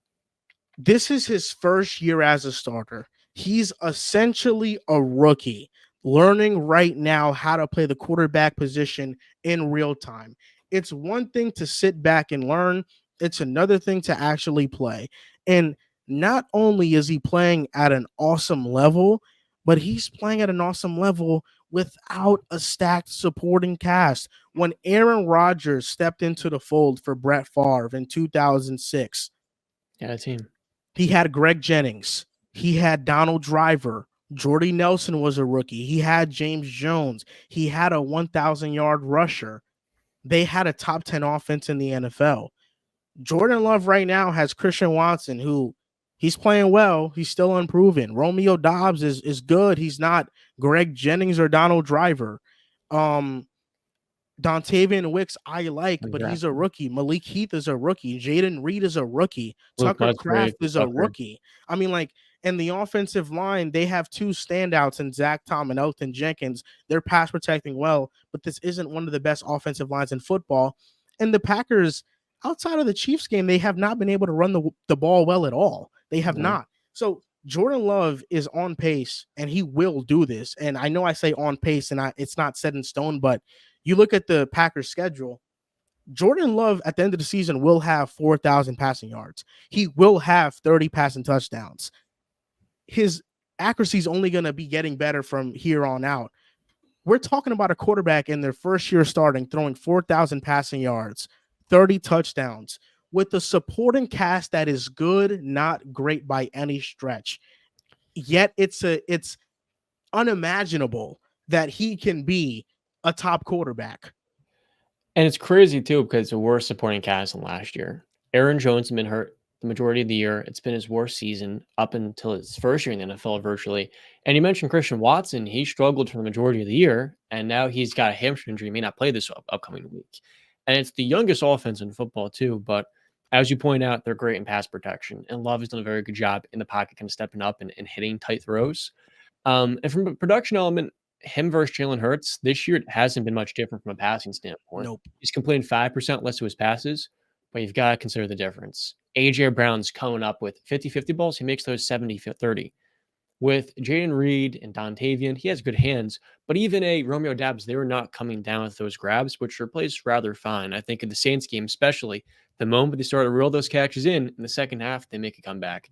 S1: This is his first year as a starter. He's essentially a rookie, learning right now how to play the quarterback position in real time. It's one thing to sit back and learn. It's another thing to actually play. And not only is he playing at an awesome level, but he's playing at an awesome level without a stacked supporting cast. When Aaron Rodgers stepped into the fold for Brett Favre in 2006,
S2: team.
S1: He had Greg Jennings. He had Donald Driver. Jordy Nelson was a rookie. He had James Jones. He had a 1,000-yard rusher. They had a top 10 offense in the NFL. Jordan Love right now has Christian Watson, who he's playing well. He's still unproven. Romeo Doubs is good. He's not Greg Jennings or Donald Driver. Dontavian Wicks, I like, but he's a rookie. Malik Heath is a rookie. Jaden Reed is a rookie. Tucker Kraft is a rookie. I mean, like, and the offensive line, they have 2 standouts in Zach Tom and Elton Jenkins. They're pass protecting well, but this isn't one of the best offensive lines in football. And the Packers, outside of the Chiefs game, they have not been able to run the ball well at all. They have not. So Jordan Love is on pace, and he will do this. And I know I say on pace, and it's not set in stone, but you look at the Packers schedule, Jordan Love at the end of the season will have 4,000 passing yards. He will have 30 passing touchdowns. His accuracy is only going to be getting better from here on out. We're talking about a quarterback in their first year starting, throwing 4,000 passing yards, 30 touchdowns, with a supporting cast that is good, not great by any stretch. Yet it's unimaginable that he can be a top quarterback.
S2: And it's crazy too because it's a worse supporting cast than last year. Aaron Jones has been hurt the majority of the year. It's been his worst season up until his first year in the NFL virtually. And you mentioned Christian Watson. He struggled for the majority of the year, and now he's got a hamstring injury. He may not play this upcoming week. And it's the youngest offense in football, too. But as you point out, they're great in pass protection. And Love has done a very good job in the pocket, kind of stepping up and hitting tight throws. And from a production element, him versus Jalen Hurts this year, it hasn't been much different from a passing standpoint.
S1: Nope.
S2: He's completing 5% less of his passes, but you've got to consider the difference. A.J. Brown's coming up with 50-50 balls. He makes those 70-30. With Jaden Reed and Dontavian, he has good hands, but even a Romeo Doubs, they were not coming down with those grabs, which were placed rather fine. I think in the Saints game, especially, the moment they started to reel those catches in the second half, they make a comeback.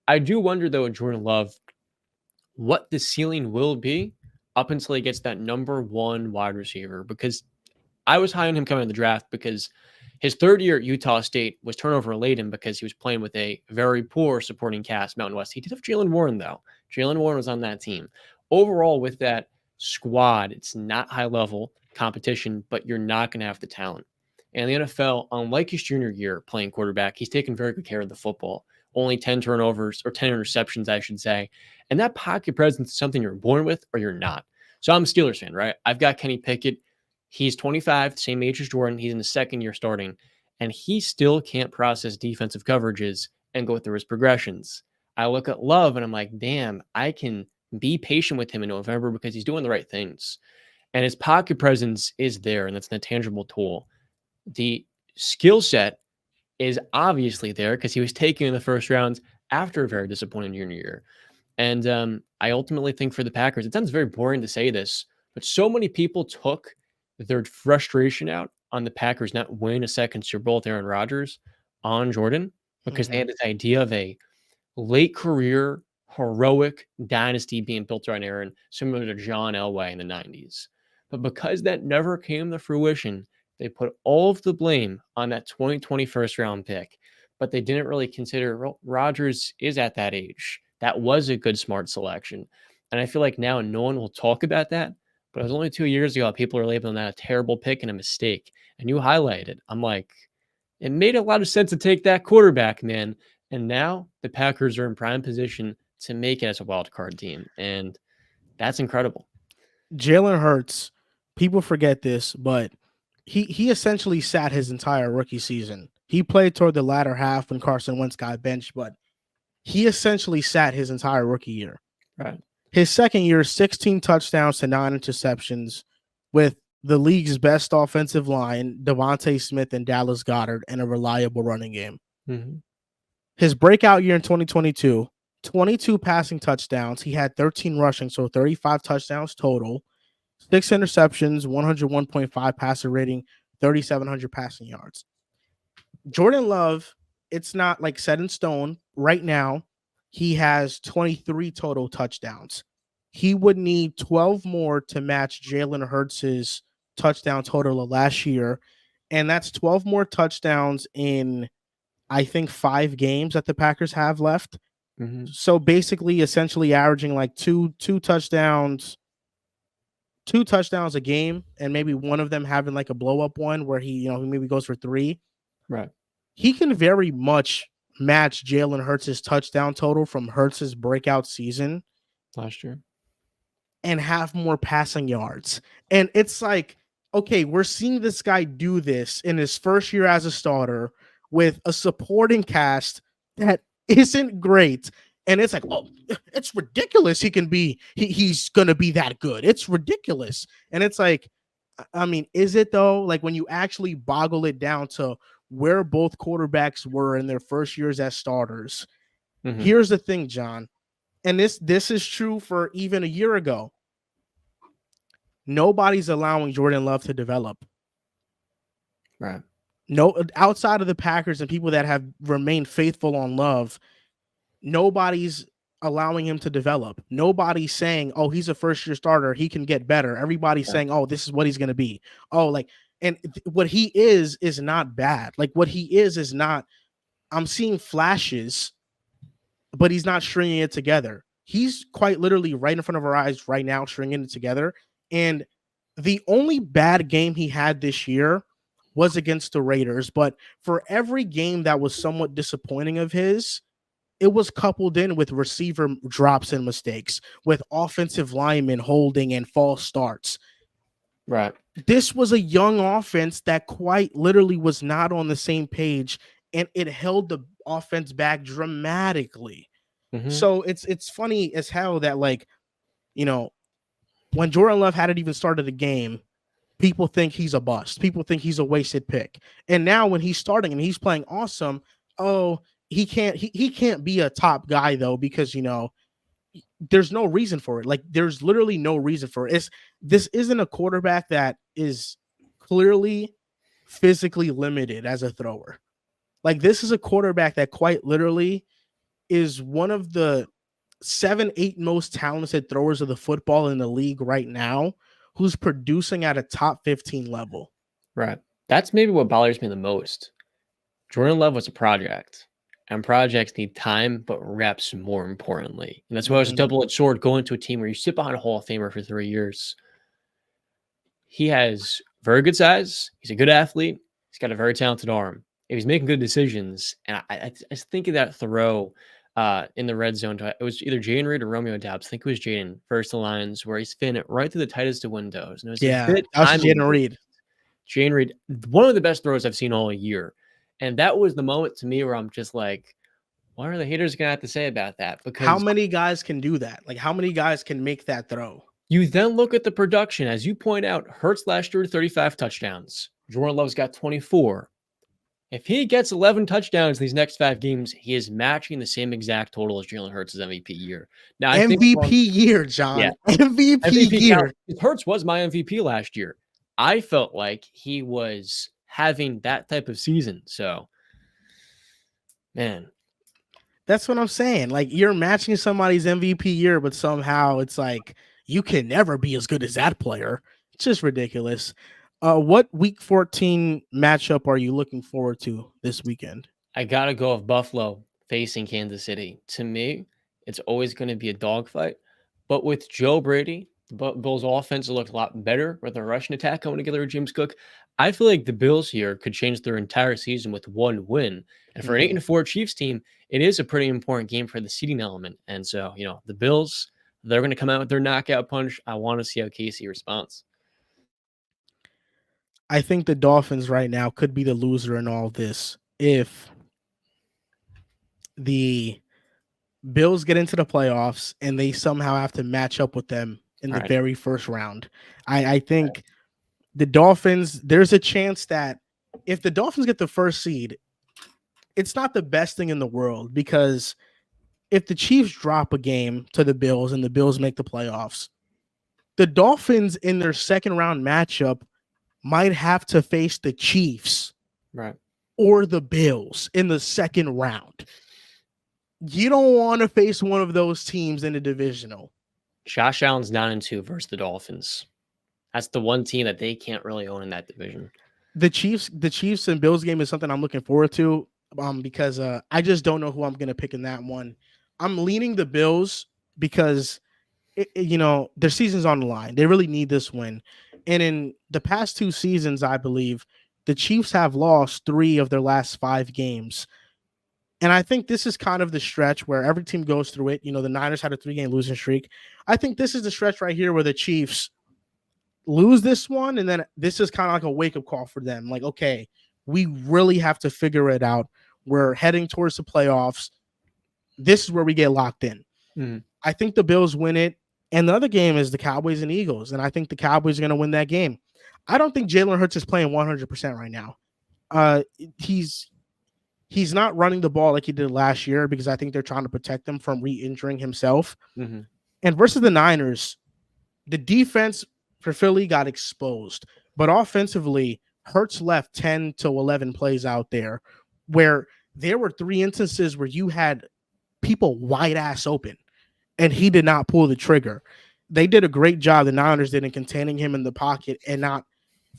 S2: I do wonder, though, with Jordan Love, what the ceiling will be up until he gets that number one wide receiver, because I was high on him coming in the draft because his third year at Utah State was turnover laden because he was playing with a very poor supporting cast, Mountain West. He did have Jalen Warren, though. Jalen Warren was on that team. Overall, with that squad, it's not high level competition, but you're not going to have the talent. And the NFL, unlike his junior year playing quarterback, he's taken very good care of the football. Only 10 turnovers or 10 interceptions, I should say. And that pocket presence is something you're born with or you're not. So I'm a Steelers fan, right? I've got Kenny Pickett. He's 25, same age as Jordan. He's in the second year starting, and he still can't process defensive coverages and go through his progressions. I look at Love, and I'm like, damn, I can be patient with him in November because he's doing the right things. And his pocket presence is there, and that's an intangible tool. The skill set is obviously there because he was taken in the first rounds after a very disappointing junior year. And I ultimately think for the Packers, it sounds very boring to say this, but so many people took their frustration out on the Packers not winning a second Super Bowl with Aaron Rodgers on Jordan because they had this idea of a late career heroic dynasty being built around Aaron, similar to John Elway in the 90s. But because that never came to fruition, they put all of the blame on that 2020 first round pick. But they didn't really consider, well, Rodgers is at that age. That was a good, smart selection. And I feel like now no one will talk about that. But it was only 2 years ago people are labeling that a terrible pick and a mistake. And you highlighted it. I'm like, it made a lot of sense to take that quarterback, man. And now the Packers are in prime position to make it as a wild card team. And that's incredible.
S1: Jalen Hurts, people forget this, but he essentially sat his entire rookie season. He played toward the latter half when Carson Wentz got benched, but he essentially sat his entire rookie year.
S2: Right.
S1: His second year, 16 touchdowns to 9 interceptions with the league's best offensive line, Devontae Smith and Dallas Goedert, and a reliable running game.
S2: Mm-hmm.
S1: His breakout year in 2022, 22 passing touchdowns. He had 13 rushing, so 35 touchdowns total, 6 interceptions, 101.5 passer rating, 3,700 passing yards. Jordan Love, it's not like set in stone. Right now, he has 23 total touchdowns. He would need 12 more to match Jalen Hurts' touchdown total of last year. And that's 12 more touchdowns in, I think, 5 games that the Packers have left.
S2: Mm-hmm.
S1: So basically, essentially averaging like two touchdowns a game, and maybe one of them having like a blow up one where he maybe goes for 3.
S2: Right.
S1: He can very much match Jalen Hurts' touchdown total from Hurts' breakout season
S2: Last year
S1: and have more passing yards. And it's like, okay, we're seeing this guy do this in his first year as a starter with a supporting cast that isn't great. And it's like, oh, it's ridiculous. He's going to be that good. It's ridiculous. And it's like, I mean, is it though? Like when you actually boggle it down to where both quarterbacks were in their first years as starters. Mm-hmm. Here's the thing, John. And this is true for even a year ago. Nobody's allowing Jordan Love to develop.
S2: Right.
S1: No, outside of the Packers and people that have remained faithful on Love, nobody's allowing him to develop. Nobody's saying, oh, he's a first-year starter. He can get better. Everybody's saying, oh, this is what he's going to be. Oh, like, and what he is not bad. Like what he is not, I'm seeing flashes, but he's not stringing it together. He's quite literally right in front of our eyes right now, stringing it together. And the only bad game he had this year was against the Raiders, but for every game that was somewhat disappointing of his, it was coupled in with receiver drops and mistakes, with offensive linemen holding and false starts.
S2: Right.
S1: This was a young offense that quite literally was not on the same page, and it held the offense back dramatically.
S2: Mm-hmm.
S1: So it's funny as hell that, like, you know, when Jordan Love hadn't even started the game, people think he's a bust. People think he's a wasted pick. And now when he's starting and he's playing awesome, oh, he can't be a top guy though, because there's no reason for it. Like, there's literally no reason for it. This isn't a quarterback that is clearly physically limited as a thrower. Like, this is a quarterback that quite literally is one of the 7, 8 most talented throwers of the football in the league right now, who's producing at a top 15 level.
S2: Right. That's maybe what bothers me the most. Jordan Love was a project, and projects need time, but reps more importantly. And that's why it's a double-edged sword going to a team where you sit behind a Hall of Famer for 3 years. He has very good size. He's a good athlete. He's got a very talented arm. If he's making good decisions, and I think of that throw in the red zone. It was either Jaden Reed or Romeo Dobbs. I think it was Jaden first the lines where he spin it right through the tightest of windows. And it was a bit
S1: that was Jaden Reed.
S2: Jaden Reed, one of the best throws I've seen all year. And that was the moment to me where I'm just like, what are the haters going to have to say about that? Because
S1: how many guys can do that? Like, how many guys can make that throw?
S2: You then look at the production. As you point out, Hurts last year 35 touchdowns. Jordan Love's got 24. If he gets 11 touchdowns in these next 5 games, he is matching the same exact total as Jalen Hurts' MVP year. Now, I think
S1: year, John.
S2: Yeah.
S1: MVP year.
S2: Hurts was my MVP last year. I felt like he was having that type of season. So, man.
S1: That's what I'm saying. Like, you're matching somebody's MVP year, but somehow it's like you can never be as good as that player. It's just ridiculous. What Week 14 matchup are you looking forward to this weekend?
S2: I got to go with Buffalo facing Kansas City. To me, it's always going to be a dogfight. But with Joe Brady, the Bills' offense looked a lot better with a rushing attack coming together with James Cook. I feel like the Bills here could change their entire season with one win. And for an 8-4 Chiefs team, it is a pretty important game for the seeding element. And so, the Bills, they're going to come out with their knockout punch. I want to see how Casey responds.
S1: I think the Dolphins right now could be the loser in all this if the Bills get into the playoffs and they somehow have to match up with them in the very first round. I think the Dolphins, there's a chance that if the Dolphins get the first seed, it's not the best thing in the world, because if the Chiefs drop a game to the Bills and the Bills make the playoffs, the Dolphins in their second round matchup might have to face the Chiefs or the Bills in the second round. You don't want to face one of those teams in the divisional.
S2: Josh Allen's 9-2 versus the Dolphins. That's the one team that they can't really own in that division.
S1: The Chiefs and Bills game is something I'm looking forward to, because I just don't know who I'm going to pick in that one. I'm leaning the Bills because their season's on the line. They really need this win. And in the past 2 seasons, I believe the Chiefs have lost 3 of their last 5 games. And I think this is kind of the stretch where every team goes through it. The Niners had a 3-game losing streak. I think this is the stretch right here where the Chiefs lose this one, and then this is kind of like a wake-up call for them. Like, okay, we really have to figure it out. We're heading towards the playoffs. This is where we get locked in. I think the Bills win it. And the other game is the Cowboys and Eagles. And I think the Cowboys are going to win that game. I don't think Jalen Hurts is playing 100% right now. He's not running the ball like he did last year, because I think they're trying to protect him from re-injuring himself. And versus the Niners, the defense for Philly got exposed. But offensively, Hurts left 10 to 11 plays out there where there were 3 instances where you had people wide ass open, and he did not pull the trigger. They did a great job, the Niners did, in containing him in the pocket and not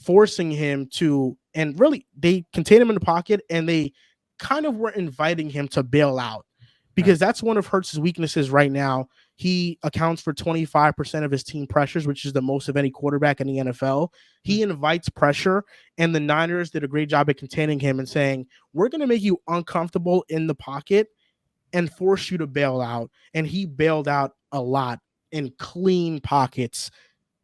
S1: forcing him to, and really they contained him in the pocket, and they kind of were inviting him to bail out, because that's one of Hurts' weaknesses right now. He accounts for 25% of his team pressures, which is the most of any quarterback in the NFL. He invites pressure, and the Niners did a great job at containing him and saying, we're going to make you uncomfortable in the pocket and force you to bail out. And he bailed out a lot in clean pockets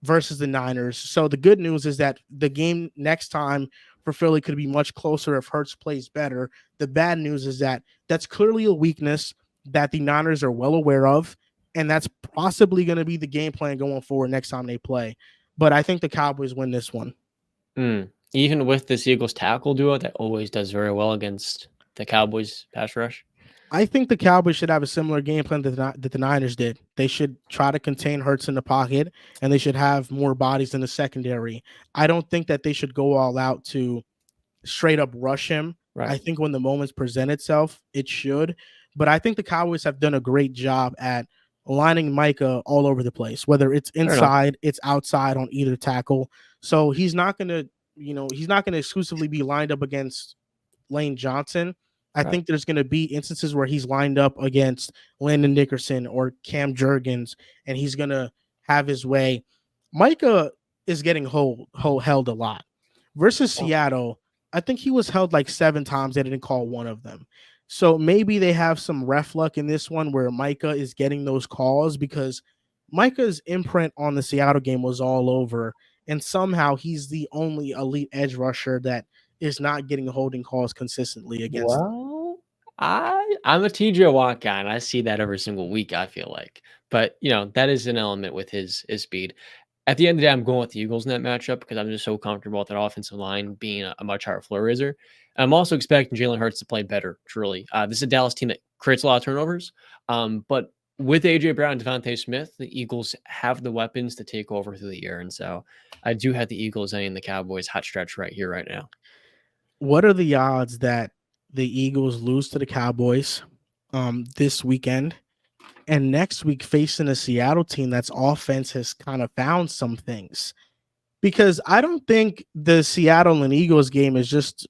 S1: versus the Niners. So the good news is that the game next time for Philly could be much closer if Hurts plays better. The bad news is that that's clearly a weakness that the Niners are well aware of, and that's possibly going to be the game plan going forward next time they play. But I think the Cowboys win this one.
S2: Even with this Eagles tackle duo that always does very well against the Cowboys pass rush.
S1: I think the Cowboys should have a similar game plan that the Niners did. They should try to contain Hurts in the pocket, and they should have more bodies in the secondary. I don't think that they should go all out to straight up rush him.
S2: Right.
S1: I think when the moments present itself, it should. But I think the Cowboys have done a great job at aligning Micah all over the place, whether it's inside, it's outside on either tackle. So he's not going to, he's not going to exclusively be lined up against Lane Johnson. I think there's going to be instances where he's lined up against Landon Dickerson or Cam Jurgens, and he's going to have his way. Micah is getting held a lot. Versus Seattle, I think he was held like 7 times. They didn't call one of them. So maybe they have some ref luck in this one where Micah is getting those calls because Micah's imprint on the Seattle game was all over, and somehow he's the only elite edge rusher that is not getting holding calls consistently against them.
S2: Well, I'm a TJ Watt guy, and I see that every single week, I feel like. But, that is an element with his speed. At the end of the day, I'm going with the Eagles in that matchup because I'm just so comfortable with that offensive line being a much higher floor raiser. I'm also expecting Jalen Hurts to play better, truly. This is a Dallas team that creates a lot of turnovers. But with A.J. Brown and Devontae Smith, the Eagles have the weapons to take over through the year. And so I do have the Eagles and the Cowboys hot stretch right here, right now.
S1: What are the odds that the Eagles lose to the Cowboys this weekend, and next week facing a Seattle team that's offense has kind of found some things? Because I don't think the Seattle and Eagles game is just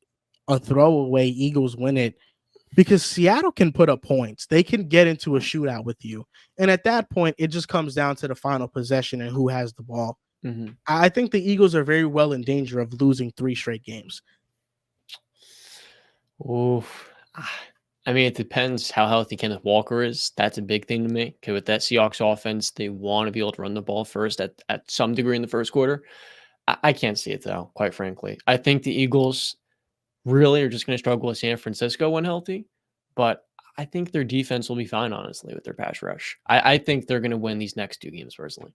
S1: a throwaway Eagles win it, because Seattle can put up points. They can get into a shootout with you. And at that point, it just comes down to the final possession and who has the ball. I think the Eagles are very well in danger of losing 3 straight games.
S2: Oof. I mean, it depends how healthy Kenneth Walker is. That's a big thing to me. Okay, with that Seahawks offense, they want to be able to run the ball first at some degree in the first quarter. I can't see it, though, quite frankly. I think the Eagles really are just going to struggle with San Francisco when healthy, but I think their defense will be fine, honestly, with their pass rush. I think they're going to win these next 2 games, personally.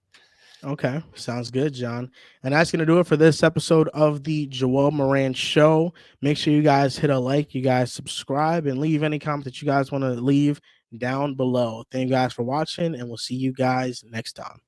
S1: Okay, sounds good, John. And that's going to do it for this episode of the Joel Moran Show. Make sure you guys hit a like, you guys subscribe, and leave any comment that you guys want to leave down below. Thank you guys for watching, and we'll see you guys next time.